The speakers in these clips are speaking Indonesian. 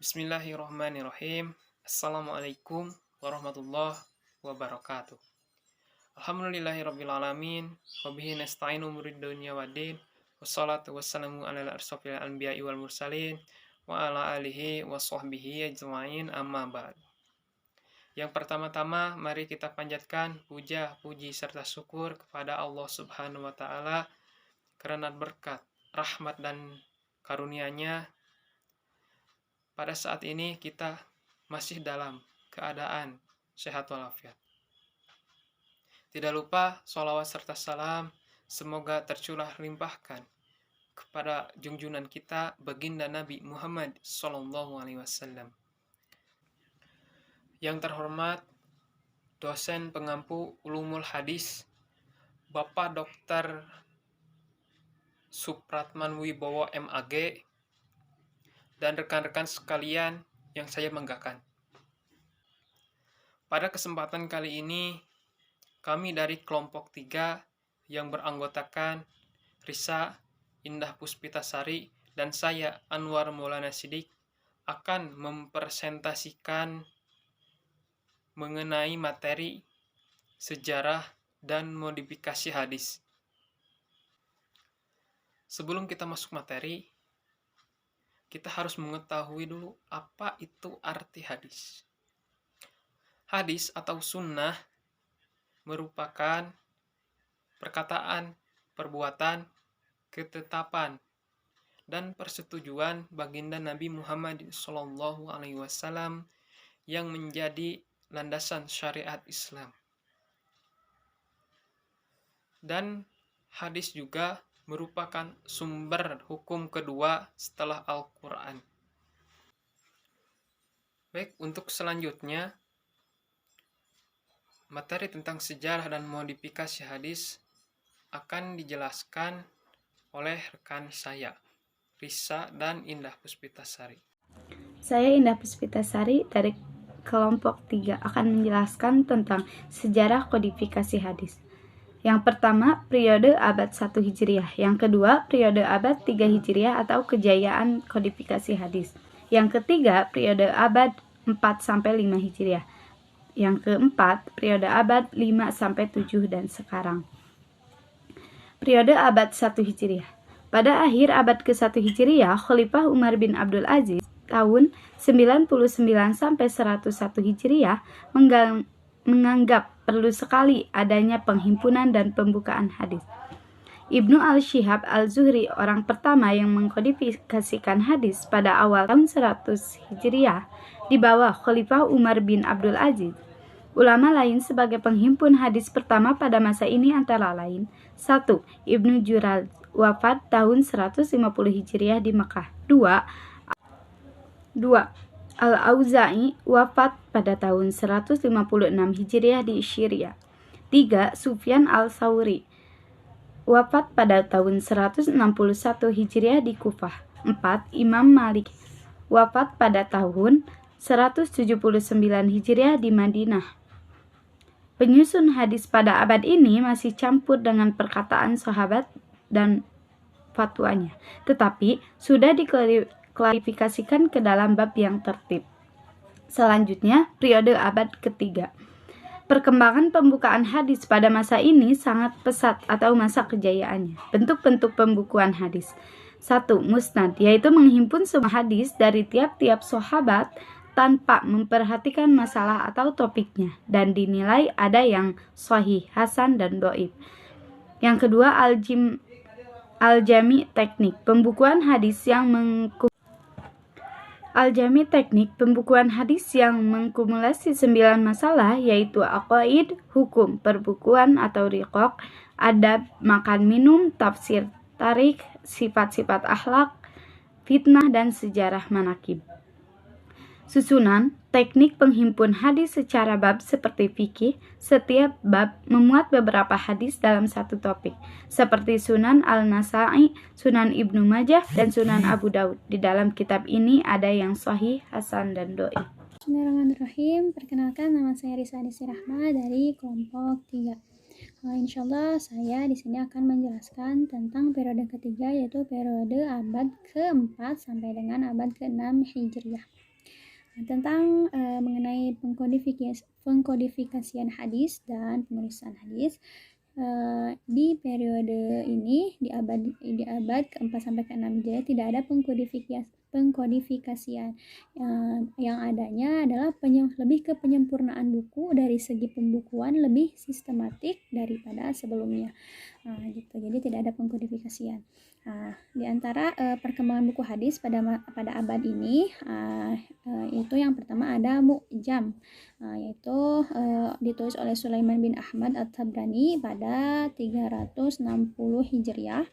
Bismillahirrahmanirrahim. Assalamualaikum warahmatullahi wabarakatuh. Alhamdulillahirrabbilalamin. Wabihi nasta'inu murid dunya waddin. Wassalatu wassalamu ala asrofil anbiya'i wal mursalin. Wa ala alihi wa sahbihi ajma'in amma ba'd. Yang pertama-tama mari kita panjatkan puja, puji, serta syukur kepada Allah Subhanahu wa Ta'ala karena berkat, rahmat, dan karunia-Nya pada saat ini kita masih dalam keadaan sehat walafiat. Tidak lupa sholawat serta salam semoga tercurah limpahkan kepada junjungan kita baginda Nabi Muhammad SAW. Yang terhormat dosen pengampu ulumul hadis Bapak Dr. Supratman Wibowo MAG dan rekan-rekan sekalian yang saya banggakan. Pada kesempatan kali ini, kami dari kelompok 3 yang beranggotakan Risa, Indah Puspitasari, dan saya Anwar Maulana Sidik akan mempresentasikan mengenai materi sejarah dan modifikasi hadis. Sebelum kita masuk materi, kita harus mengetahui dulu apa itu arti hadis. Hadis atau sunnah merupakan perkataan, perbuatan, ketetapan, dan persetujuan baginda Nabi Muhammad SAW yang menjadi landasan syariat Islam. Dan hadis juga merupakan sumber hukum kedua setelah Al-Quran. Baik, untuk selanjutnya, materi tentang sejarah dan modifikasi hadis akan dijelaskan oleh rekan saya, Risa dan Indah Puspitasari. Saya Indah Puspitasari dari kelompok 3 akan menjelaskan tentang sejarah kodifikasi hadis. Yang pertama, periode abad 1 Hijriah. Yang kedua, periode abad 3 Hijriah atau kejayaan kodifikasi hadis. Yang ketiga, periode abad 4-5 Hijriah. Yang keempat, periode abad 5-7 dan sekarang. Periode abad 1 Hijriah. Pada akhir abad ke-1 Hijriah, Khalifah Umar bin Abdul Aziz tahun 99-101 Hijriah menganggap perlu sekali adanya penghimpunan dan pembukaan hadis. Ibnu al-Shihab al-Zuhri, orang pertama yang mengkodifikasikan hadis pada awal tahun 100 Hijriah di bawah Khalifah Umar bin Abdul Aziz. Ulama lain sebagai penghimpun hadis pertama pada masa ini antara lain: 1. Ibnu Jurayj, wafat tahun 150 Hijriah di Makkah. 2. Al-Auza'i, wafat pada tahun 156 Hijriah di Syria. 3. Sufyan al-Tsauri, wafat pada tahun 161 Hijriah di Kufah. 4. Imam Malik, wafat pada tahun 179 Hijriah di Madinah. Penyusun hadis pada abad ini masih campur dengan perkataan sahabat dan fatwanya, tetapi sudah diklarifikasikan ke dalam bab yang tertib. Selanjutnya, periode abad ketiga. Perkembangan pembukaan hadis pada masa ini sangat pesat atau masa kejayaannya. Bentuk-bentuk pembukuan hadis. 1. Musnad, yaitu menghimpun semua hadis dari tiap-tiap sahabat tanpa memperhatikan masalah atau topiknya dan dinilai ada yang sahih, hasan, dan dhaif. Yang kedua, Al-Jami teknik, pembukuan hadis yang mengkumulasi 9 masalah, yaitu aqaid, hukum, perbukuan atau riqaq, adab, makan minum, tafsir, tarikh, sifat-sifat akhlak, fitnah, dan sejarah manaqib. Susunan, teknik penghimpun hadis secara bab seperti fikih. Setiap bab memuat beberapa hadis dalam satu topik, seperti Sunan Al-Nasa'i, Sunan Ibnu Majah, dan Sunan Abu Daud. Di dalam kitab ini ada yang sahih, hasan, dan dhaif. Bismillahirrahmanirrahim. Perkenalkan, nama saya Risa Adisi Rahma dari kelompok 3. Insyaallah saya di sini akan menjelaskan tentang periode ketiga, yaitu periode abad ke-4 sampai dengan abad ke-6 Hijriah. Tentang mengenai pengkodifikasian hadis dan penulisan hadis. Di periode ini di abad keempat sampai ke-6 Hijriah tidak ada pengkodifikasian. Yang adanya adalah lebih ke penyempurnaan buku dari segi pembukuan lebih sistematik daripada sebelumnya. Gitu. Jadi tidak ada pengkodifikasian. Di antara perkembangan buku hadis pada abad ini, itu yang pertama ada Mu'jam, yaitu ditulis oleh Sulaiman bin Ahmad At-Tabrani pada 360 Hijriah.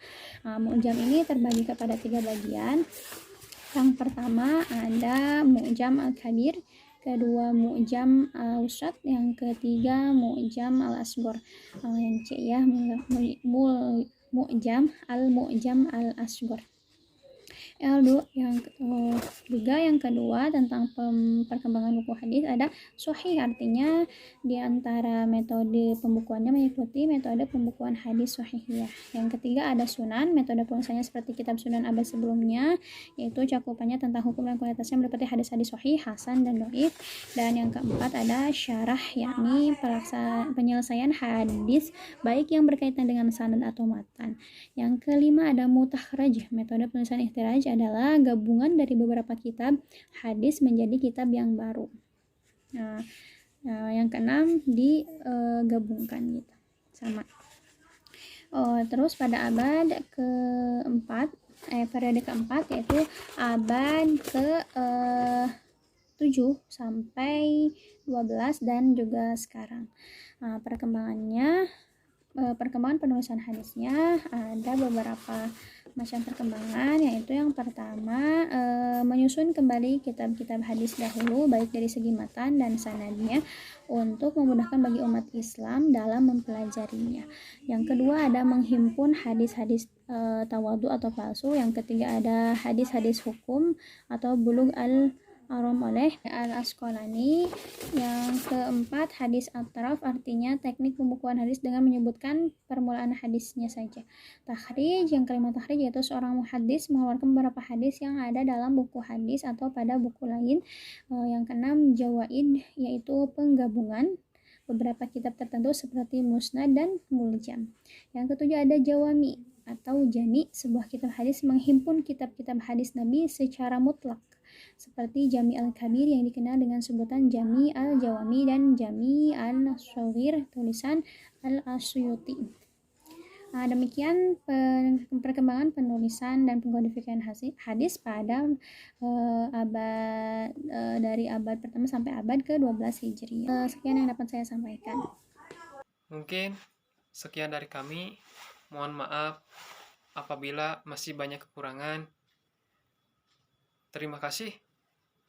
Mu'jam ini terbagi kepada 3 bagian. Yang pertama ada Mu'jam Al-Kabir, kedua Mu'jam Al-Awsat, yang ketiga Mu'jam Al-Asghar. Yang C ya, Mu'jam Al-Asghar. Yang kedua tentang perkembangan buku hadis ada Sahih, artinya di antara metode pembukuannya mengikuti metode pembukuan hadis sahihiyah. Yang ketiga ada Sunan, metode penulisannya seperti kitab Sunan abad sebelumnya, yaitu cakupannya tentang hukum dan kualitasnya meliputi hadis-hadis sahih, hasan, dan dhaif. Dan yang keempat ada Syarah, yakni penyelesaian hadis baik yang berkaitan dengan sanad atau matan. Yang kelima ada Mutakhraj, metode penulisan iktiraj adalah gabungan dari beberapa kitab hadis menjadi kitab yang baru. Yang keenam digabungkan gitu sama. Terus pada abad keempat, periode keempat, yaitu abad ke-7 sampai 12 dan juga sekarang. Perkembangan penulisan hadisnya ada beberapa macam perkembangan, yaitu yang pertama menyusun kembali kitab-kitab hadis dahulu baik dari segi matan dan sanadnya untuk memudahkan bagi umat Islam dalam mempelajarinya. Yang kedua ada menghimpun hadis-hadis tawadhu atau palsu. Yang ketiga ada hadis-hadis hukum atau bulugh al-maram oleh Al-Asqalani. Yang keempat hadis atraf, artinya teknik pembukuan hadis dengan menyebutkan permulaan hadisnya saja. Takhrij, yang kelima takhrij, yaitu seorang muhaddis mengeluarkan beberapa hadis yang ada dalam buku hadis atau pada buku lain. Yang keenam jawaid, yaitu penggabungan beberapa kitab tertentu seperti musnad dan muljam. Yang ketujuh ada jawami atau jami, sebuah kitab hadis menghimpun kitab-kitab hadis Nabi secara mutlak, seperti Jami Al-Kabir yang dikenal dengan sebutan Jami Al-Jawami dan Jami Al-Shaghir tulisan Al-Asyuti. Demikian perkembangan penulisan dan pengkodifikasian hadis pada dari abad pertama sampai abad ke-12 Hijriah. Sekian yang dapat saya sampaikan. Mungkin sekian dari kami. Mohon maaf apabila masih banyak kekurangan. Terima kasih.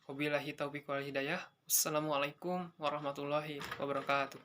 Wabillahi taufiq wal hidayah. Wassalamualaikum warahmatullahi wabarakatuh.